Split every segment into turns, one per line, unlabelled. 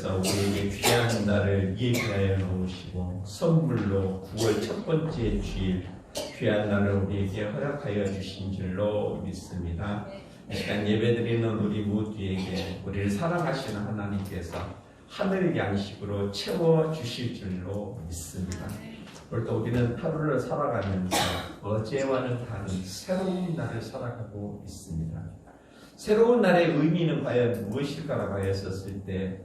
하나님께서 우리에게 귀한 날을 예비하여 놓으시고 선물로 9월 첫 번째 주일 귀한 날을 우리에게 허락하여 주신 줄로 믿습니다. 이 시간 예배드리는 우리 모두에게 우리를 사랑하시는 하나님께서 하늘 양식으로 채워주실 줄로 믿습니다. 오늘도 우리는 하루를 살아가면서 어제와는 다른 새로운 날을 살아가고 있습니다. 새로운 날의 의미는 과연 무엇일까라고 하였었을 때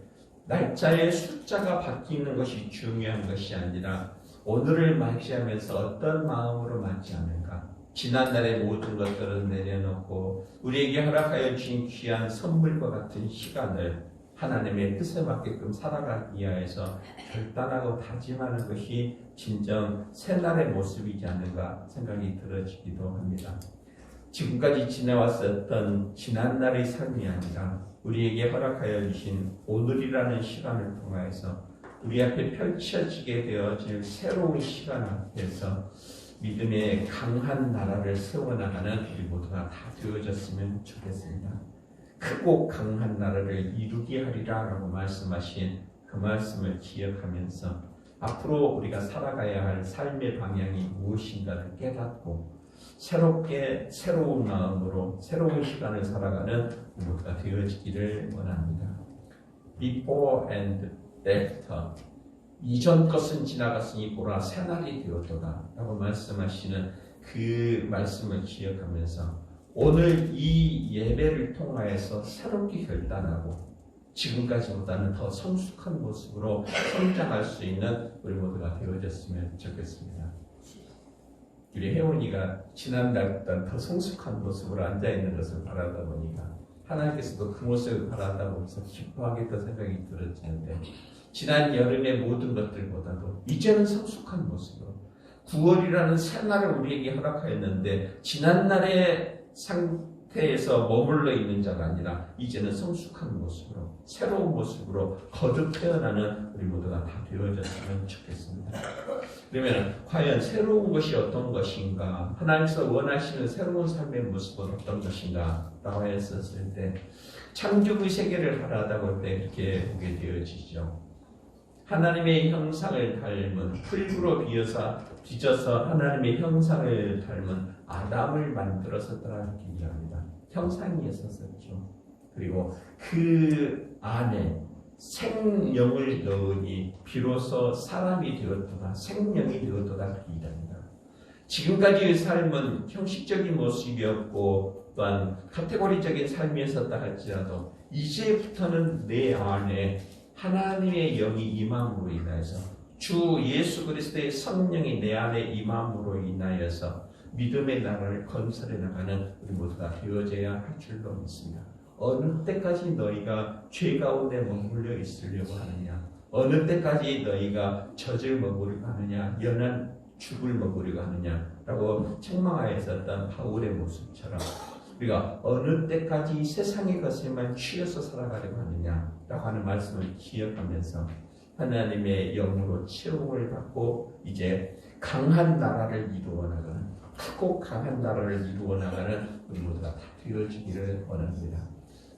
날짜의 숫자가 바뀌는 것이 중요한 것이 아니라 오늘을 맞이하면서 어떤 마음으로 맞이하는가. 지난날의 모든 것들을 내려놓고 우리에게 허락하여 주신 귀한 선물과 같은 시간을 하나님의 뜻에 맞게끔 살아가기 위하여서 결단하고 다짐하는 것이 진정 새날의 모습이지 않는가 생각이 들어지기도 합니다. 지금까지 지내왔었던 지난날의 삶이 아니라 우리에게 허락하여 주신 오늘이라는 시간을 통하여서 우리 앞에 펼쳐지게 되어질 새로운 시간 앞에서 믿음의 강한 나라를 세워나가는 우리 모두가 다 되어졌으면 좋겠습니다. 크고 강한 나라를 이루게 하리라 라고 말씀하신 그 말씀을 기억하면서 앞으로 우리가 살아가야 할 삶의 방향이 무엇인가를 깨닫고 새롭게 새로운 마음으로 새로운 시간을 살아가는 모두가 되어지기를 원합니다. Before and after, 이전 것은 지나갔으니 보라 새날이 되었도다 라고 말씀하시는 그 말씀을 기억하면서 오늘 이 예배를 통하여서 새롭게 결단하고 지금까지보다는 더 성숙한 모습으로 성장할 수 있는 우리 모두가 되어졌으면 좋겠습니다. 우리 혜원이가 지난날보다 더 성숙한 모습으로 앉아있는 것을 바라다 보니까 하나님께서도 그 모습을 바라다 보면서 기뻐하겠다 생각이 들었는데 지난 여름의 모든 것들보다도 이제는 성숙한 모습으로 9월이라는 새날을 우리에게 허락하였는데 지난날의 상태에서 머물러 있는 자가 아니라 이제는 성숙한 모습으로 새로운 모습으로 거듭 태어나는 우리 모두가 다 되어졌으면 좋겠습니다. 그러면 과연 새로운 것이 어떤 것인가, 하나님께서 원하시는 새로운 삶의 모습은 어떤 것인가 라고 했었을 때 창조의 세계를 하다 볼 때 이렇게 보게 되어지죠. 하나님의 형상을 닮은 풀구로 빚어서 하나님의 형상을 닮은 아담을 만들었었다고 이야기합니다. 형상이 있었었죠. 그리고 그 안에 생명을 넣으니 비로소 사람이 되었도다, 생명이 되었도다 그 이야기합니다. 지금까지의 삶은 형식적인 모습이었고 또한 카테고리적인 삶이었었다 할지라도 이제부터는 내 안에 하나님의 영이 임함으로 인하여서 주 예수 그리스도의 성령이 내 안에 임함으로 인하여서 믿음의 나라를 건설해 나가는 우리 모두가 되어져야 할 줄로 믿습니다. 어느 때까지 너희가 죄 가운데 머물러 있으려고 하느냐, 어느 때까지 너희가 젖을 머무르고 하느냐, 연한 죽을 머무르고 하느냐라고 책망하였었던 바울의 모습처럼 우리가 어느 때까지 세상의 것에만 취해서 살아가려고 하느냐라고 하는 말씀을 기억하면서 하나님의 영으로 채움을 받고 이제 강한 나라를 이루어 나가는, 크고 강한 나라를 이루어 나가는 우리 모두가 다 되어지기를 원합니다.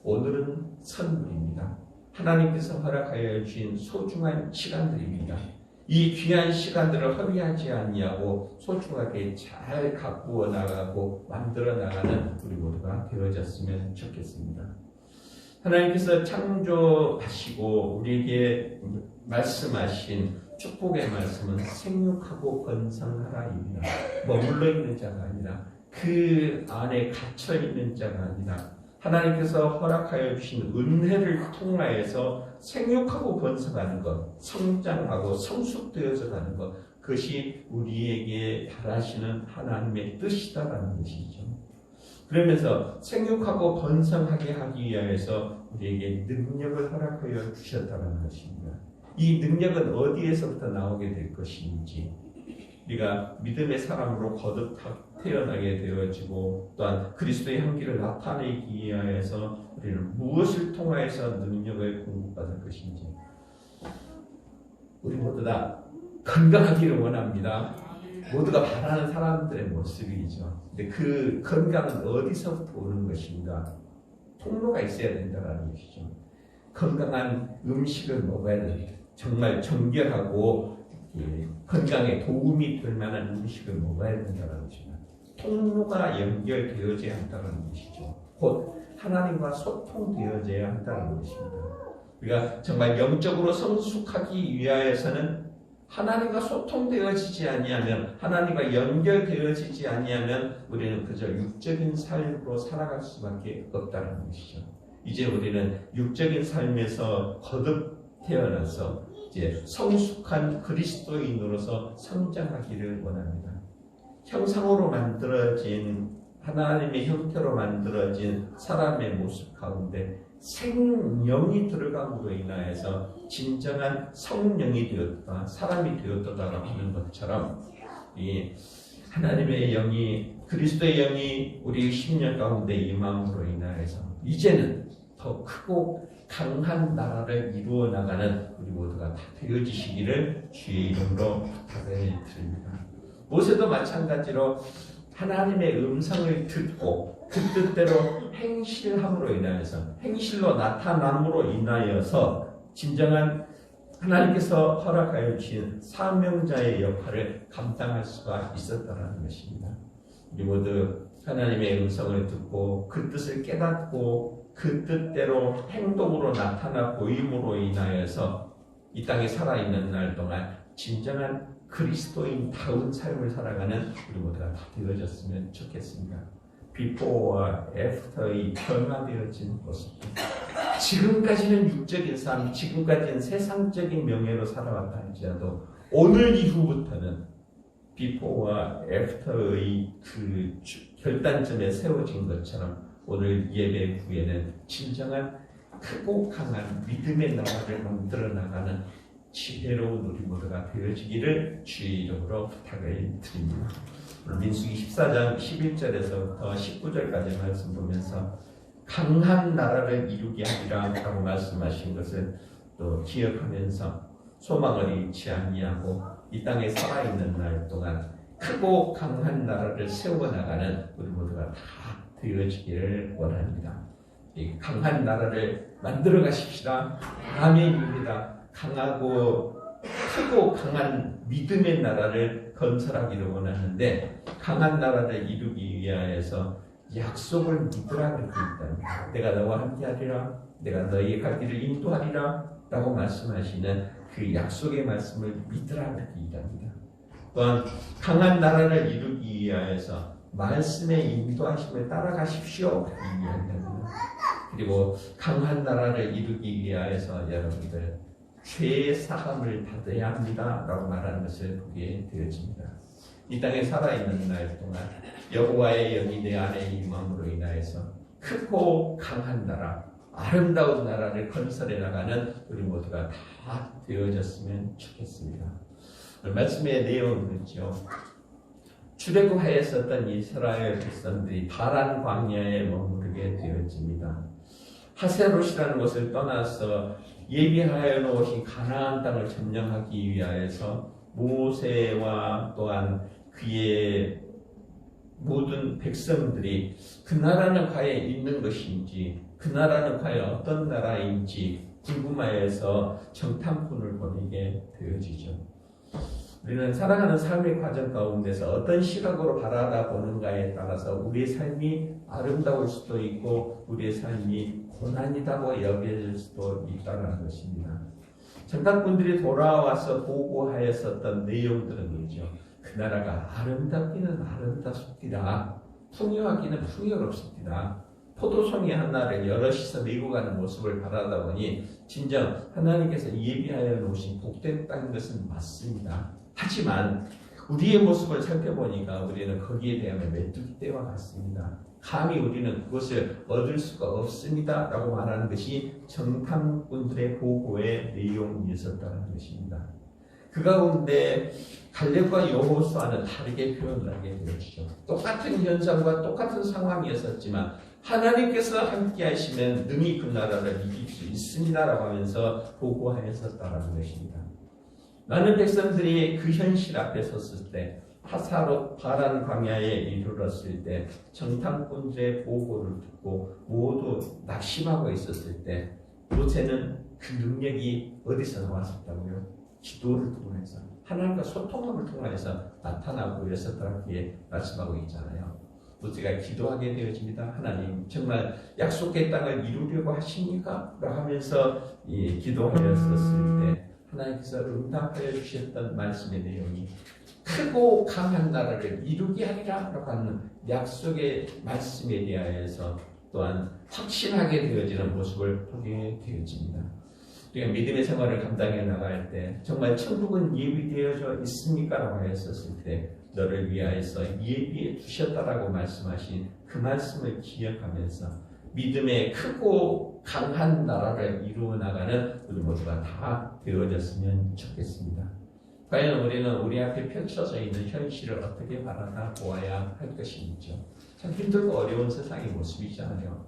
오늘은 선물입니다. 하나님께서 허락하여 주신 소중한 시간들입니다. 이 귀한 시간들을 허비하지 아니하고 소중하게 잘 가꾸어 나가고 만들어 나가는 우리 모두가 되어졌으면 좋겠습니다. 하나님께서 창조하시고 우리에게 말씀하신 축복의 말씀은 생육하고 번성하라입니다. 머물러 있는 자가 아니라 그 안에 갇혀 있는 자가 아니라 하나님께서 허락하여 주신 은혜를 통하여서 생육하고 번성하는 것, 성장하고 성숙되어져 가는 것, 그것이 우리에게 바라시는 하나님의 뜻이다라는 것이죠. 그러면서 생육하고 번성하게 하기 위하여서 우리에게 능력을 허락하여 주셨다는 것입니다. 이 능력은 어디에서부터 나오게 될 것인지, 우리가 믿음의 사람으로 거듭 태어나게 되어지고 또한 그리스도의 향기를 나타내기 위하여서 우리는 무엇을 통하여서 능력을 공급받을 것인지, 우리 모두 다 건강하기를 원합니다. 모두가 바라는 사람들의 모습이죠. 근데 그 건강은 어디서부터 오는 것인가? 통로가 있어야 된다는 것이죠. 건강한 음식을 먹어야 됩니다. 정말 정결하고 건강에 도움이 될 만한 음식을 먹어야 된다는 것입니다. 통로가 연결되어져야 한다는 것이죠. 곧 하나님과 소통되어져야 한다는 것입니다. 우리가 정말 영적으로 성숙하기 위하여서는 하나님과 소통되어지지 아니하면, 하나님과 연결되어지지 아니하면 우리는 그저 육적인 삶으로 살아갈 수밖에 없다는 것이죠. 이제 우리는 육적인 삶에서 거듭 태어나서 이제 성숙한 그리스도인으로서 성장하기를 원합니다. 형상으로 만들어진, 하나님의 형태로 만들어진 사람의 모습 가운데 생명이 들어감으로 인하여서 진정한 성령이 되었다, 사람이 되었다라고 하는 것처럼 이 하나님의 영이, 그리스도의 영이 우리 심령 가운데 임함으로 인하여서 이제는 더 크고 강한 나라를 이루어 나가는 우리 모두가 다 되어지시기를 주의 이름으로 부탁을 드립니다. 모세도 마찬가지로 하나님의 음성을 듣고 그 뜻대로 행실함으로 인하여서, 행실로 나타남으로 인하여서 진정한 하나님께서 허락하여 주신 사명자의 역할을 감당할 수가 있었다는 것입니다. 우리 모두 하나님의 음성을 듣고 그 뜻을 깨닫고 그 뜻대로 행동으로 나타나 보임으로 인하여서 이 땅에 살아있는 날 동안 진정한 그리스도인다운 삶을 살아가는 우리 모두가 다 되어졌으면 좋겠습니다. 비포와 애프터의 변화되어진 모습. 지금까지는 육적인 삶, 지금까지는 세상적인 명예로 살아왔다 할지라도 오늘 이후부터는 비포와 애프터의 그 결단점에 세워진 것처럼 오늘 예배 후에는 진정한 크고 강한 믿음의 나라를 만들어 나가는 지혜로운 우리 모두가 되어지기를 주의 이름으로 부탁을 드립니다. 민수기 14장 11절에서부터 19절까지 말씀 보면서 강한 나라를 이루게 하리라 라고 말씀하신 것을 또 기억하면서 소망을 잃지 아니하고 이 땅에 살아있는 날 동안 크고 강한 나라를 세워나가는 우리 모두가 다 되어지기를 원합니다. 이 강한 나라를 만들어 가십시다. 아멘입니다. 강하고 크고 강한 믿음의 나라를 건설하기를 원하는데 강한 나라를 이루기 위하여서 약속을 믿으라 그렇게 있답니다. 내가 너와 함께하리라, 내가 너희의 갈 길을 인도하리라 라고 말씀하시는 그 약속의 말씀을 믿으라 그렇게 있답니다. 또한 강한 나라를 이루기 위하여서 말씀의 인도하심을 따라가십시오 그렇게 이야기합니다. 그리고 강한 나라를 이루기 위하여서 여러분들 죄의 사함을 받아야 합니다 라고 말하는 것을 보게 되어집니다. 이 땅에 살아있는 날 동안 여호와의 영이 내 안에 임함으로 인하여서 크고 강한 나라, 아름다운 나라를 건설해 나가는 우리 모두가 다 되어졌으면 좋겠습니다. 말씀의 내용은 그렇죠. 출애굽하였었던 이스라엘 백성들이 바란 광야에 머무르게 되어집니다. 하세롯이라는 곳을 떠나서 예비하여 놓으신 가나안 땅을 점령하기 위하여서 모세와 또한 그의 모든 백성들이 그 나라는 과연 있는 것인지, 그 나라는 과연 어떤 나라인지 궁금하여서 정탐꾼을 보내게 되어지죠. 우리는 살아가는 삶의 과정 가운데서 어떤 시각으로 바라보는가에 따라서 우리의 삶이 아름다울 수도 있고 우리의 삶이 고난이다고 여겨질 수도 있다는 것입니다. 정탐꾼들이 돌아와서 보고하였었던 내용들은 뭐죠? 그 나라가 아름답기는 아름답습니다. 풍요하기는 풍요롭습니다. 포도송이 하나를 여럿이서 메고 가는 모습을 바라다 보니 진정 하나님께서 예비하여 놓으신 복된 땅인 것은 맞습니다. 하지만 우리의 모습을 살펴보니까 우리는 거기에 대한 메뚜기 떼와 같습니다. 감히 우리는 그것을 얻을 수가 없습니다 라고 말하는 것이 정탐꾼들의 보고의 내용이었다는 것입니다. 그 가운데 갈렙과 여호수아는 다르게 표현을 하게 되었죠. 똑같은 현상과 똑같은 상황이었었지만 하나님께서 함께 하시면 능히 그 나라를 이길 수 있습니다 라고 하면서 보고하였었다는 것입니다. 많은 백성들이 그 현실 앞에 섰을 때, 하사롯 바란 광야에 이르렀을 때 정탐꾼들의 보고를 듣고 모두 낙심하고 있었을 때 모세는 그 능력이 어디서 나왔었다고요? 기도를 통해서, 하나님과 소통함을 통해서 나타나고 있었다고 말씀하고 있잖아요. 모세가 기도하게 되어집니다. 하나님 정말 약속의 땅을 이루려고 하십니까? 라고 하면서 기도하였었을 때 하나님께서 응답하여 주셨던 말씀의 내용이 크고 강한 나라를 이루게 하리라 라고 하는 약속의 말씀에 대하여서 또한 확신하게 되어지는 모습을 보게 되어집니다. 우리가 믿음의 생활을 감당해 나갈 때 정말 천국은 예비되어져 있습니까? 라고 하였었을 때 너를 위하여서 예비해 두셨다라고 말씀하신 그 말씀을 기억하면서 믿음의 크고 강한 나라를 이루어 나가는 우리 모두가 다 되어졌으면 좋겠습니다. 과연 우리는 우리 앞에 펼쳐져 있는 현실을 어떻게 바라다 보아야 할 것인지요. 참 힘들고 어려운 세상의 모습이잖아요.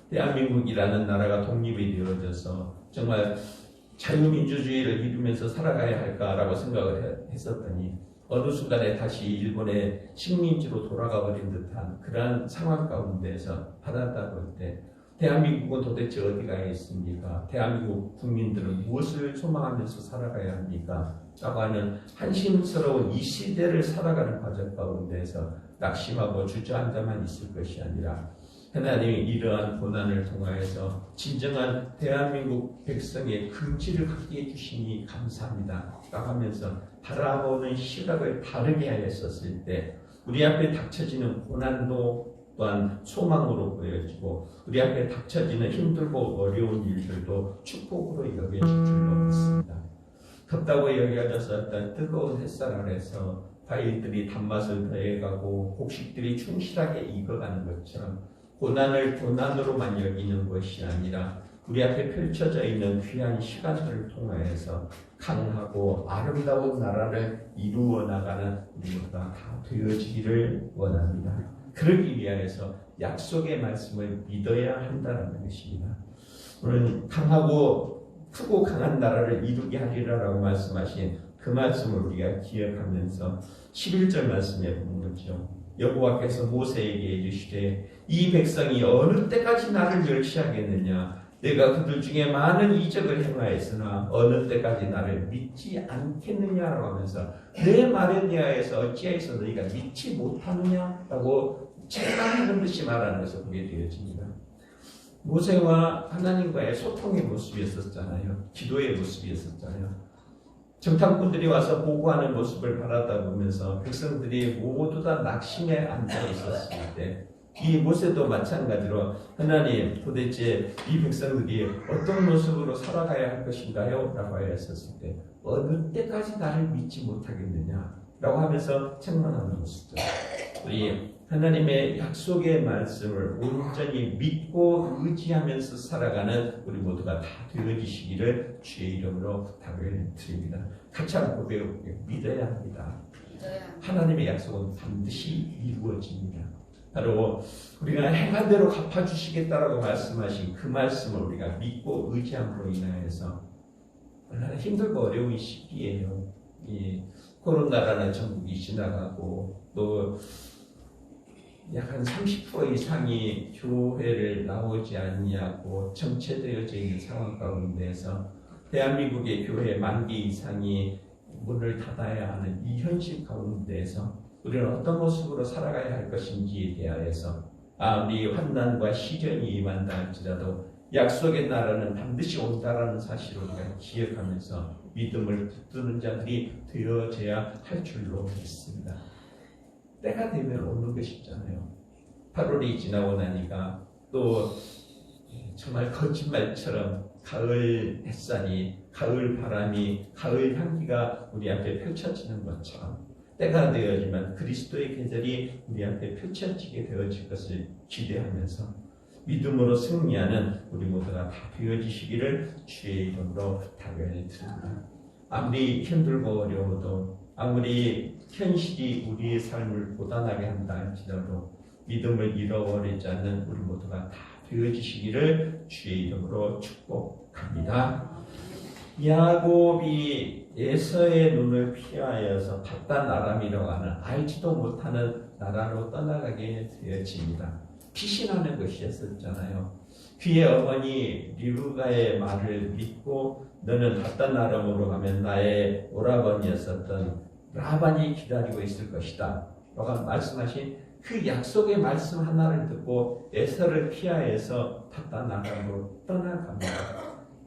대한민국이라는 나라가 독립이 되어져서 정말 자유민주주의를 이루면서 살아가야 할까라고 생각을 했었더니 어느 순간에 다시 일본의 식민지로 돌아가 버린 듯한 그러한 상황 가운데서 바라다 볼 때 대한민국은 도대체 어디가 있습니까? 대한민국 국민들은 무엇을 소망하면서 살아가야 합니까? 라고 하는 한심스러운 이 시대를 살아가는 과정 가운데서 낙심하고 주저앉아만 있을 것이 아니라 하나님이 이러한 고난을 통하여서 진정한 대한민국 백성의 긍지를 갖게 해주시니 감사합니다 라고 하면서 바라보는 시각을 다르게 하였었을 때 우리 앞에 닥쳐지는 고난도 또한 소망으로 보여지고 우리 앞에 닥쳐지는 힘들고 어려운 일들도 축복으로 여겨질 줄로 믿습니다. 덥다고 여겨졌었던 뜨거운 햇살 아래서 과일들이 단맛을 더해가고 곡식들이 충실하게 익어가는 것처럼 고난을 고난으로만 여기는 것이 아니라 우리 앞에 펼쳐져 있는 귀한 시간들을 통해서 강하고 아름다운 나라를 이루어 나가는 우리 모두가 다 되어지기를 원합니다. 그러기 위하여서 약속의 말씀을 믿어야 한다는 것입니다. 오늘 강하고 크고 강한 나라를 이루게 하리라라고 말씀하신 그 말씀을 우리가 기억하면서 11절 말씀에 보는 거죠. 여호와께서 모세에게 이르시되 이 백성이 어느 때까지 나를 멸시하겠느냐? 내가 그들 중에 많은 이적을 행하였으나 어느 때까지 나를 믿지 않겠느냐라고 하면서 내 말에 대하여서 어찌하여서 너희가 믿지 못하느냐라고 책망하는 듯이 말하는 것을 보게 되어집니다. 모세와 하나님과의 소통의 모습이었었잖아요. 기도의 모습이었었잖아요. 정탐꾼들이 와서 보고하는 모습을 바라다 보면서 백성들이 모두 다 낙심에 앉아 있었을 때 이 모세도 마찬가지로 하나님 도대체 이 백성들이 어떤 모습으로 살아가야 할 것인가요? 라고 하였었을 때 어느 때까지 나를 믿지 못하겠느냐 라고 하면서 책망하는 모습들. 우리 하나님의 약속의 말씀을 온전히 믿고 의지하면서 살아가는 우리 모두가 다 되어지시기를 주의 이름으로 부탁을 드립니다. 같이 한번 고백해 믿어야 합니다. 하나님의 약속은 반드시 이루어집니다. 바로 우리가 행한 대로 갚아주시겠다라고 말씀하신 그 말씀을 우리가 믿고 의지함으로 인하여서 얼마나 힘들고 어려운 시기에요. 이 코로나라는 전국이 지나가고 또 약 한 30% 이상이 교회를 나오지 않냐고 정체되어져 있는 상황 가운데서 대한민국의 교회 10,000개 이상이 문을 닫아야 하는 이 현실 가운데에서 우리는 어떤 모습으로 살아가야 할 것인지에 대하여서 아무리 환난과 시련이 임한다 할지라도 약속의 나라는 반드시 온다라는 사실을 우리가 기억하면서 믿음을 붙드는 자들이 되어져야 할 줄로 믿습니다. 때가 되면 오는 것이잖아요. 8월이 지나고 나니까 또 정말 거짓말처럼 가을 햇살이, 가을 바람이, 가을 향기가 우리 앞에 펼쳐지는 것처럼 때가 되어지면 그리스도의 계절이 우리 앞에 펼쳐지게 되어질 것을 기대하면서 믿음으로 승리하는 우리 모두가 다 되어지시기를 주의 이름으로 부탁을 드립니다. 아무리 힘들고 어려워도 아무리 현실이 우리의 삶을 고단하게 한다 할지라도 믿음을 잃어버리지 않는 우리 모두가 다 되어지시기를 주의 이름으로 축복합니다. 야곱이 에서의 눈을 피하여서 바단 아람이라고 하는 알지도 못하는 나라로 떠나가게 되어집니다. 피신하는 것이었었잖아요. 그의 어머니 리브가의 말을 믿고 너는 바단 아람으로 가면 나의 오라버니였었던 라반이 기다리고 있을 것이다 라고 말씀하신 그 약속의 말씀 하나를 듣고 에서를 피하여서 바단 아람으로 떠나갑니다.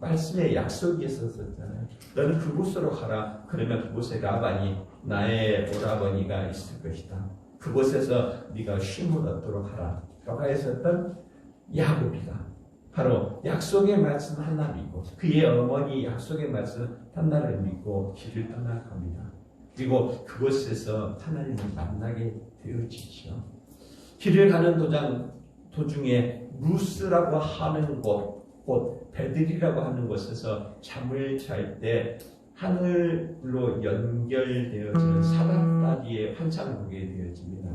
말씀에 약속이 있었잖아요. 너는 그곳으로 가라. 그러면 그곳에 라반이 나의 오라버니가 있을 것이다. 그곳에서 네가 쉼을 얻도록 하라 라고 했었던 야곱이가 바로 약속의 말씀 하나 믿고 그의 어머니 약속의 말씀 하나를 믿고 길을 떠나갑니다. 그리고 그곳에서 하나님을 만나게 되어지죠. 길을 가는 도중에 루스라고 하는 곳 베들이라고 하는 곳에서 잠을 잘 때 하늘로 연결되어지는 사닥다리의 환상을 보게 되어집니다.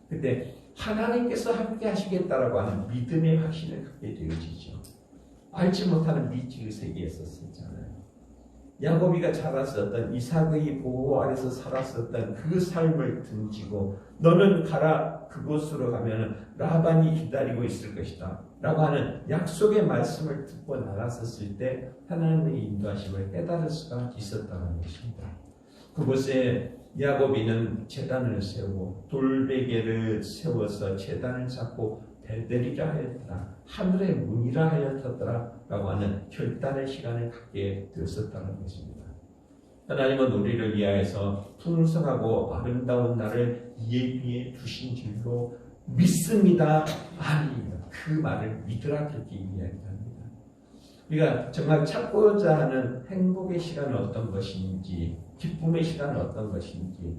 그때 하나님께서 함께 하시겠다라고 하는 믿음의 확신을 갖게 되어지죠. 알지 못하는 미지의 세계에 있었잖아요. 야곱이가 자랐었던 이삭의 보호 아래서 살았었던 그 삶을 등지고 너는 가라 그곳으로 가면 라반이 기다리고 있을 것이다 라고 하는 약속의 말씀을 듣고 나갔었을 때 하나님의 인도하심을 깨달을 수가 있었다는 것입니다. 그곳에 야곱이는 제단을 세우고 돌베개를 세워서 제단을 잡고 베델이라 하였더라 하늘의 문이라 하였더라 라고 하는 결단의 시간을 갖게 되었었다는 것입니다. 하나님은 우리를 위하여서 풍성하고 아름다운 날을 예비해 두신 줄로 믿습니다. 아닙니다. 그 말을 믿으라 그렇게 이야기합니다. 우리가 정말 찾고자 하는 행복의 시간은 어떤 것인지 기쁨의 시간은 어떤 것인지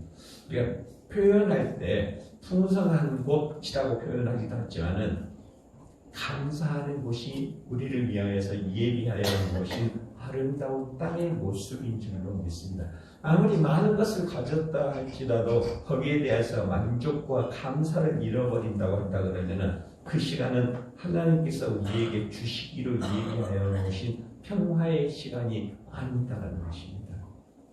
우리가 표현할 때 풍성한 곳이라고 표현하기도 하지만은 감사하는 곳이 우리를 위하여서 예비하여 놓은 것인 아름다운 땅의 모습인 줄로 믿습니다. 아무리 많은 것을 가졌다 할지라도 거기에 대해서 만족과 감사를 잃어버린다고 한다 그러면은 그 시간은 하나님께서 우리에게 주시기로 예비하여 놓으신 평화의 시간이 아니다라는 것입니다.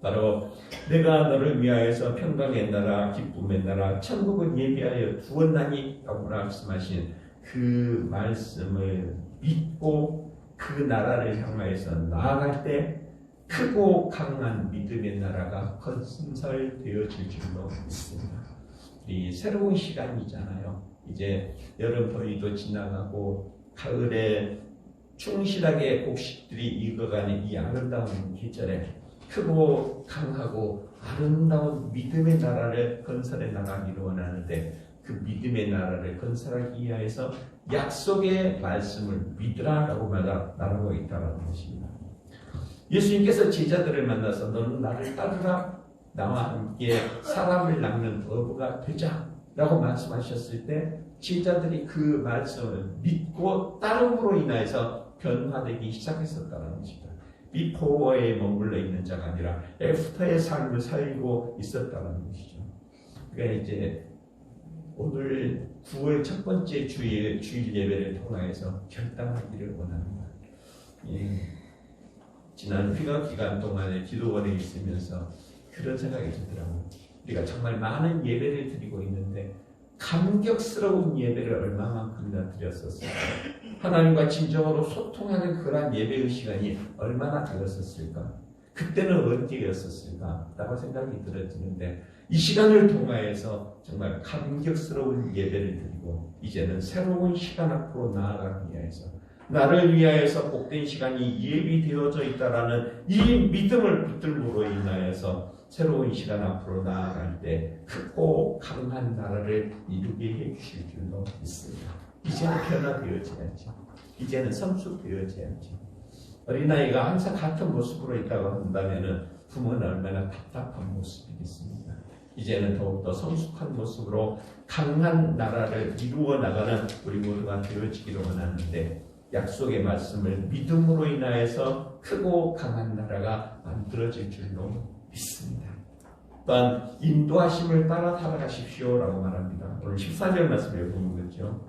바로 내가 너를 위하여서 평강의 나라, 기쁨의 나라, 천국을 예비하여 두었나니 라고 말씀하신 그 말씀을 믿고 그 나라를 향하여서 나아갈 때 크고 강한 믿음의 나라가 건설되어질 줄로 믿습니다. 이 새로운 시간이잖아요. 이제 여름 더위도 지나가고 가을에 충실하게 곡식들이 익어가는 이 아름다운 계절에 크고 강하고 아름다운 믿음의 나라를 건설해 나가기를 원하는데 그 믿음의 나라를 건설하기 위하여서 약속의 말씀을 믿으라라고 말하고 있다는 것입니다. 예수님께서 제자들을 만나서 너는 나를 따르라 나와 함께 사람을 낚는 어부가 되자 라고 말씀하셨을 때 제자들이 그 말씀을 믿고 따름으로 인하여서 변화되기 시작했었다는 것입니다. 비포어에 머물러 있는 자가 아니라 애프터의 삶을 살고 있었다는 것이죠. 그러니까 이제 오늘 9월 첫 번째 주일 예배를 통해서 결단하기를 원합니다. 지난 휴가 기간 동안에 기도원에 있으면서 그런 생각이 들더라고요. 우리가 정말 많은 예배를 드리고 있는데 감격스러운 예배를 얼마만큼이나 드렸었을까? 하나님과 진정으로 소통하는 그러한 예배의 시간이 얼마나 되었었을까? 그때는 언제였었을까? 라고 생각이 들어지는데 이 시간을 통하여서 정말 감격스러운 예배를 드리고 이제는 새로운 시간 앞으로 나아가기 위해서 나를 위하여서 복된 시간이 예비되어져 있다라는 이 믿음을 붙들므로 인하여서 새로운 시간 앞으로 나아갈 때 크고 강한 나라를 이루게 해주실 줄로 믿습니다. 이제는 변화되어져야죠. 이제는 성숙되어져야죠. 어린아이가 항상 같은 모습으로 있다고 한다면 부모는 얼마나 답답한 모습이겠습니까? 이제는 더욱더 성숙한 모습으로 강한 나라를 이루어 나가는 우리 모두가 되어지기를 원하는데 약속의 말씀을 믿음으로 인하여서 크고 강한 나라가 만들어질 줄로 믿습니다. 또한 인도하심을 따라 살아가십시오 라고 말합니다. 오늘 14절 말씀을 보는 거죠.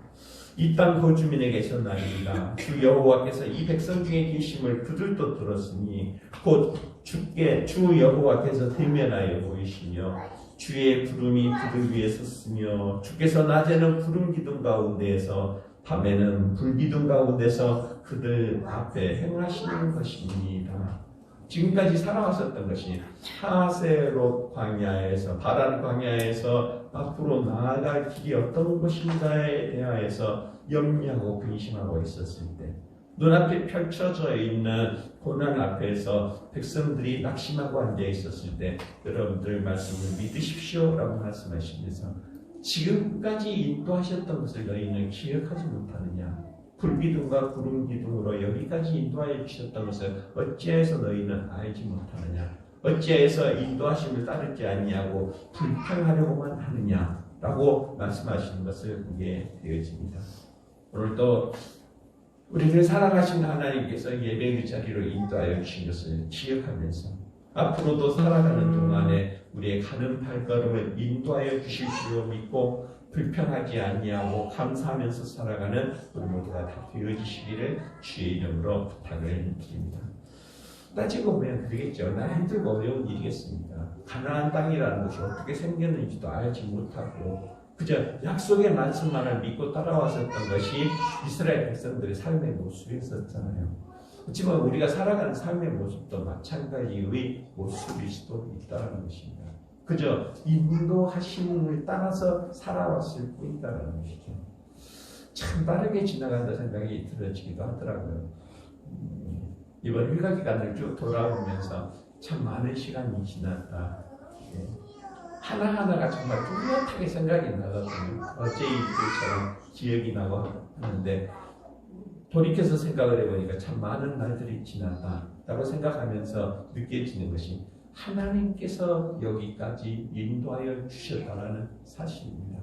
이 땅 거주민에게 전하리이다. 주 여호와께서 이 백성 중에 계심을 그들도 들었으니 곧 주 여호와께서 대면하여 보이시며 주의 구름이 그들 위에 섰으며 주께서 낮에는 구름 기둥 가운데에서 밤에는 불기둥 가운데서 그들 앞에 행하시는 것입니다. 지금까지 살아왔었던 것이 하세롯 광야에서 바란 광야에서 앞으로 나아갈 길이 어떤 것인가에 대하여서 염려하고 근심하고 있었을 때 눈앞에 펼쳐져 있는 고난 앞에서 백성들이 낙심하고 앉아 있었을 때 여러분들 말씀을 믿으십시오라고 말씀하시면서 지금까지 인도하셨던 것을 너희는 기억하지 못하느냐? 불기둥과 구름기둥으로 여기까지 인도하여 주셨던 것을 어찌해서 너희는 알지 못하느냐? 어찌해서 인도하심을 따르지 아니하고 불평하려고만 하느냐? 라고 말씀하시는 것을 보게 되어집니다. 오늘도 우리를 사랑하신 하나님께서 예배의 자리로 인도하여 주신 것을 기억하면서 앞으로도 살아가는 동안에 우리의 가는 발걸음을 인도하여 주실 줄로 믿고 불평하지 아니하고 감사하면서 살아가는 우리 모두가 다 되어지시기를 주의 이름으로 부탁을 드립니다. 따지고 보면 그러겠죠. 나 힘들고 어려운 일이겠습니까? 가나안 땅이라는 것이 어떻게 생겼는지도 알지 못하고 그저 약속의 말씀만을 믿고 따라왔었던 것이 이스라엘 백성들의 삶의 모습이었잖아요. 그렇지만 우리가 살아가는 삶의 모습도 마찬가지의 모습일 수도 있다는 것입니다. 그저 인도하심을 따라서 살아왔을 뿐이다라는 것이죠. 참 빠르게 지나간다 생각이 들어지기도 하더라고요. 이번 휴가 기간을 쭉 돌아오면서 참 많은 시간이 지났다. 하나하나가 정말 뚜렷하게 생각이 나거든요. 어제 일들처럼 기억이 나고 하는데 돌이켜서 생각을 해보니까 참 많은 날들이 지났다라고 생각하면서 느껴지는 것이 하나님께서 여기까지 인도하여 주셨다는 사실입니다.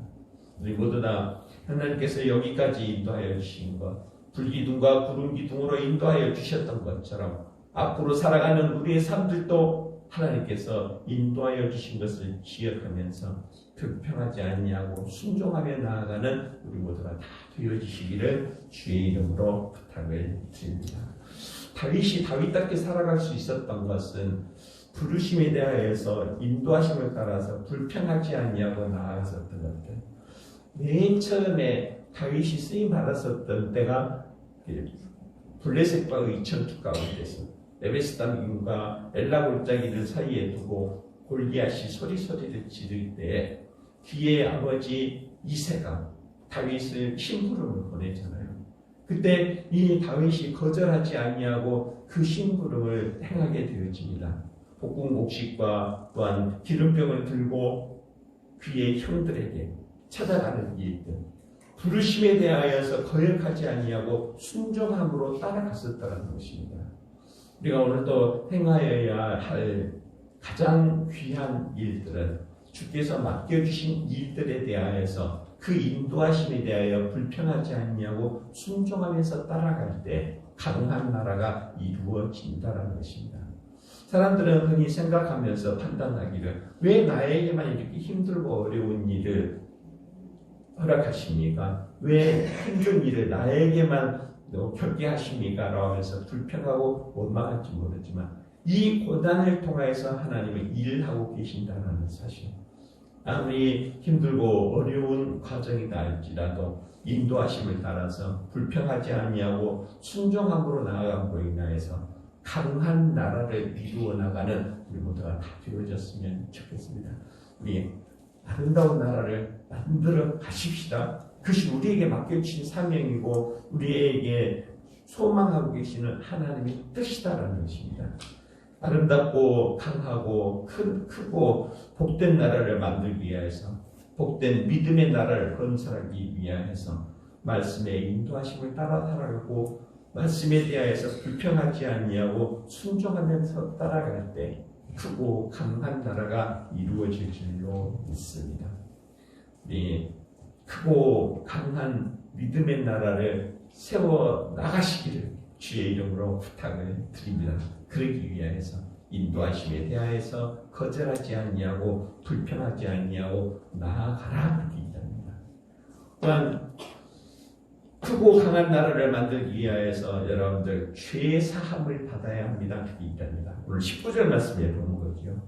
우리 모두 다 하나님께서 여기까지 인도하여 주신 것, 불기둥과 구름기둥으로 인도하여 주셨던 것처럼 앞으로 살아가는 우리의 삶들도 하나님께서 인도하여 주신 것을 기억하면서 불평하지 아니하고 순종하며 나아가는 우리 모두가 다 되어지시기를 주의 이름으로 부탁을 드립니다. 다윗이 다윗답게 살아갈 수 있었던 것은 부르심에 대하여서 인도하심을 따라서 불평하지 아니하고 나아갔었던 것들. 맨 처음에 다윗이 쓰임 받았었던 때가 블레셋과 의천투 가운데서 에베스 담임과 엘라 골짜기를 사이에 두고 골리앗이 소리소리를 지를 때 뒤에 아버지 이새가 다윗을 심부름을 보내잖아요. 그때 이 다윗이 거절하지 아니하고 그 심부름을 행하게 되어집니다. 볶음곡식과 또한 기름병을 들고 그의 형들에게 찾아가는 일들, 부르심에 대하여서 거역하지 아니하고 순종함으로 따라갔었다는 것입니다. 우리가 오늘도 행하여야 할 가장 귀한 일들은 주께서 맡겨주신 일들에 대하여서 그 인도하심에 대하여 불평하지 아니하고 순종하면서 따라갈 때 강한 나라가 이루어진다는 것입니다. 사람들은 흔히 생각하면서 판단하기를 왜 나에게만 이렇게 힘들고 어려운 일을 허락하십니까? 왜 힘든 일을 나에게만 겪게 하십니까? 라고 하면서 불평하고 원망할지 모르지만 이 고난을 통해서 하나님은 일을 하고 계신다는 사실. 아무리 힘들고 어려운 과정이다 할지라도 인도하심을 따라서 불평하지 아니하고 순종함으로 나아감으로 인하여서 강한 나라를 이루어 나가는 우리 모두가 다 되어졌으면 좋겠습니다. 우리 아름다운 나라를 만들어 가십시다. 그것이 우리에게 맡겨주신 사명이고 우리에게 소망하고 계시는 하나님의 뜻이다라는 것입니다. 아름답고 강하고 크고 복된 나라를 만들기 위해서 복된 믿음의 나라를 건설하기 위해서 말씀의 인도하심을 따라 살아가고 말씀에 대하여서 불평하지 아니하고 순종하면서 따라갈 때 크고 강한 나라가 이루어질 줄로 믿습니다. 우리 크고 강한 믿음의 나라를 세워 나가시기를 주의 이름으로 부탁을 드립니다. 그러기 위해서 인도하심에 대하여서 거절하지 아니하고 불평하지 아니하고 나아가라 그렇게 얘기합니다. 또한 크고 강한 나라를 만들기 위해서 여러분들 죄 사함을 받아야 합니다. 그렇게 얘기합니다. 오늘 19절 말씀에 보는 거죠.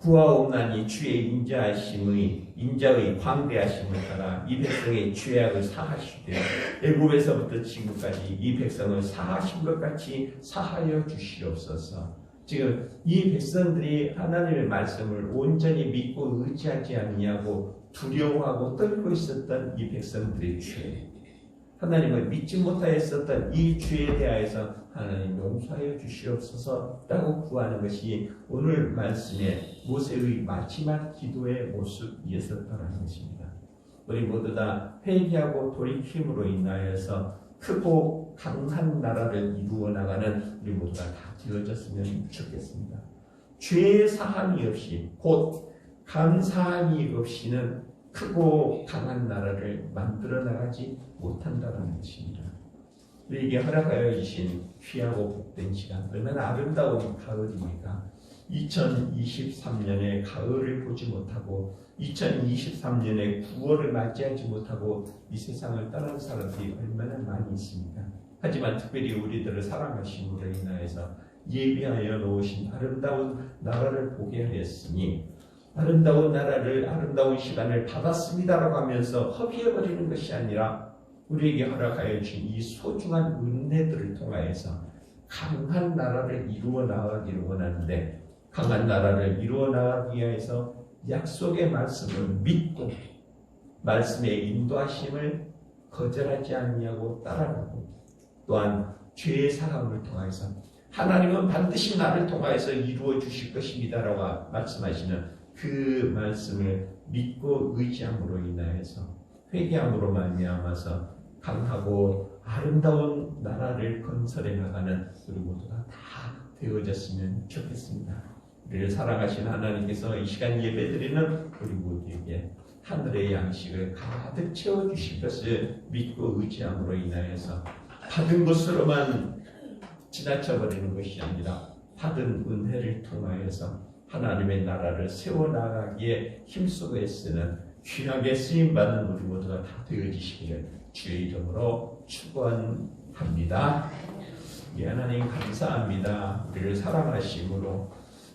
구하옵나니 주의 인자의 광대하심을 따라 이 백성의 죄악을 사하시되 애굽에서부터 지금까지 이 백성을 사하신 것 같이 사하여 주시옵소서. 지금 이 백성들이 하나님의 말씀을 온전히 믿고 의지하지 아니하고 두려워하고 떨고 있었던 이 백성들의 죄, 하나님을 믿지 못하였었던 이 죄에 대하여서 하나님 용서하여 주시옵소서 라고 구하는 것이 오늘 말씀의 모세의 마지막 기도의 모습이었다는 것입니다. 우리 모두 다 회개하고 돌이킴으로 인하여서 크고 강한 나라를 이루어 나가는 우리 모두가 다 되어졌으면 좋겠습니다. 죄의 사함이 없이 곧 감사함이 없이는 크고 강한 나라를 만들어 나가지 못한다는 것입니다. 우리에게 허락하여 주신 귀하고 복된 시간, 얼마나 아름다운 가을입니까? 2023년의 가을을 보지 못하고 2023년의 9월을 맞이하지 못하고 이 세상을 떠난 사람들이 얼마나 많이 있습니까? 하지만 특별히 우리들을 사랑하심으로 인하여서 예비하여 놓으신 아름다운 나라를 보게 하였으니 아름다운 나라를, 아름다운 시간을 받았습니다라고 하면서 허비해버리는 것이 아니라 우리에게 허락하여 주신 이 소중한 은혜들을 통하여서 강한 나라를 이루어 나가기를 원하는데, 강한 나라를 이루어 나가기 위해서 약속의 말씀을 믿고 말씀의 인도하심을 거절하지 아니하고 따라가고, 또한 죄의 사함을 통해서 하나님은 반드시 나를 통하여서 이루어 주실 것입니다라고 말씀하시는 그 말씀을 믿고 의지함으로 인하여서 회개함으로 말미암아서 강하고 아름다운 나라를 건설해 나가는 우리 모두가 다 되어졌으면 좋겠습니다. 우리를 사랑하신 하나님께서 이 시간 예배드리는 우리 모두에게 하늘의 양식을 가득 채워주실 것을 믿고 의지함으로 인하여서 받은 것으로만 지나쳐버리는 것이 아니라 받은 은혜를 통하여서 하나님의 나라를 세워나가기에 힘쓰고 애쓰는 귀하게 쓰임받는 우리 모두가 다 되어지시기를 주의 이름으로 축원합니다. 하나님 감사합니다. 우리를 사랑하심으로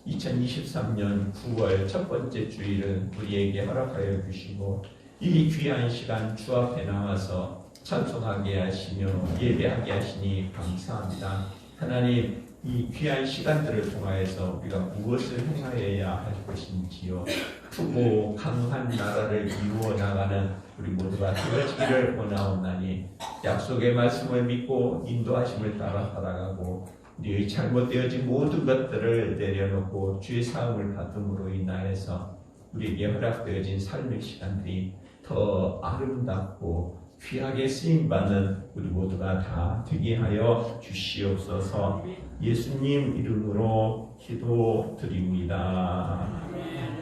2023년 9월 첫 번째 주일은 우리에게 허락하여 주시고 이 귀한 시간 주 앞에 나와서 찬송하게 하시며 예배하게 하시니 감사합니다. 하나님, 이 귀한 시간들을 통하여서 우리가 무엇을 행하여야 할 것인지요, 크고 강한 나라를 이루어 나가는 우리 모두가 되어지기를 원하옵나니 약속의 말씀을 믿고 인도하심을 따라 살아가고 우리의 잘못되어진 모든 것들을 내려놓고 주의 사함을 받음으로 인하여서 우리에게 허락되어진 삶의 시간들이 더 아름답고 귀하게 쓰임받는 우리 모두가 다 되게 하여 주시옵소서. 예수님 이름으로 기도드립니다.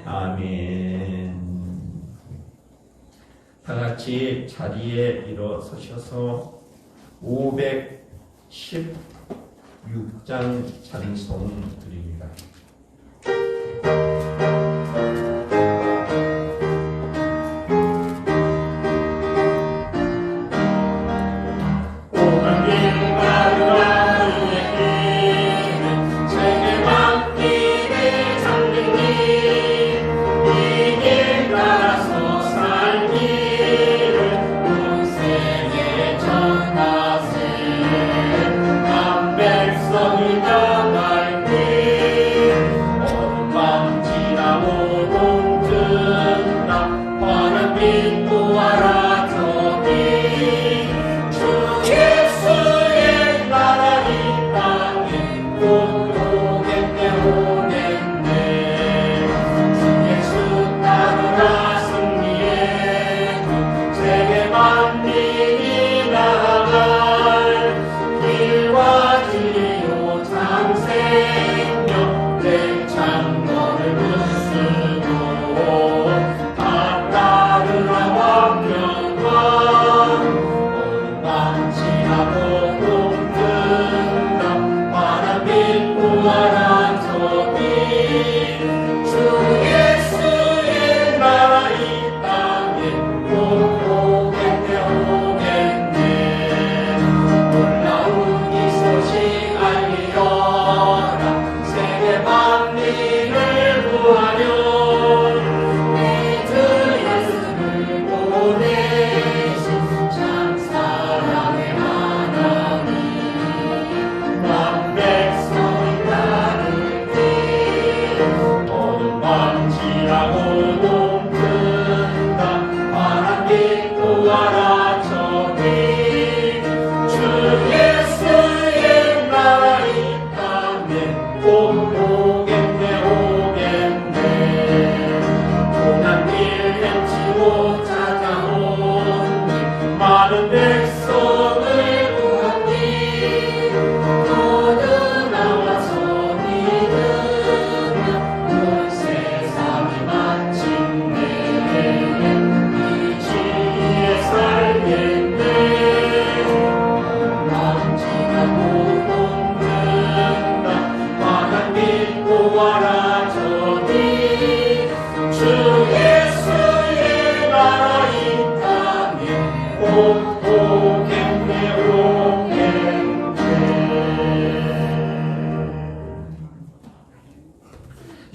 아멘. 다 같이 자리에 일어서셔서 516장 찬송 드립니다.
백성이 나갈 때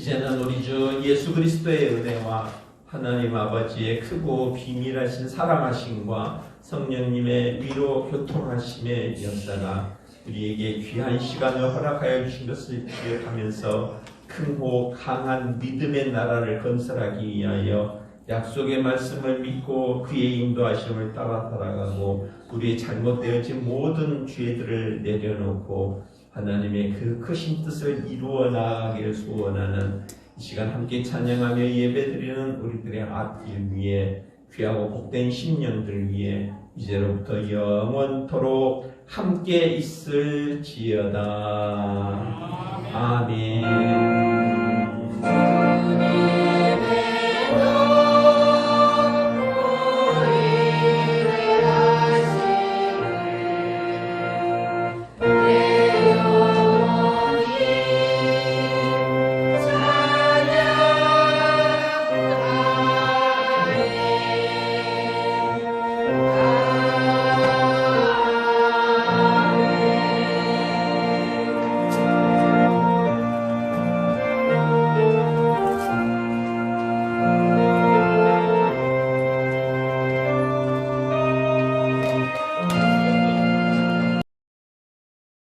이제는 우리 주 예수 그리스도의 은혜와 하나님 아버지의 크고 비밀하신 사랑하심과 성령님의 위로 교통하심의 역사가 우리에게 귀한 시간을 허락하여 주신 것을 기억하면서 크고 강한 믿음의 나라를 건설하기 위하여 약속의 말씀을 믿고 그의 인도하심을 따라 살아가고 우리의 잘못되어진 모든 죄들을 내려놓고 하나님의 그 크신 뜻을 이루어 나가기를 소원하는 이 시간 함께 찬양하며 예배드리는 우리들의 앞길 위에 귀하고 복된 신년들 위에 이제로부터 영원토록 함께 있을지어다. 아멘.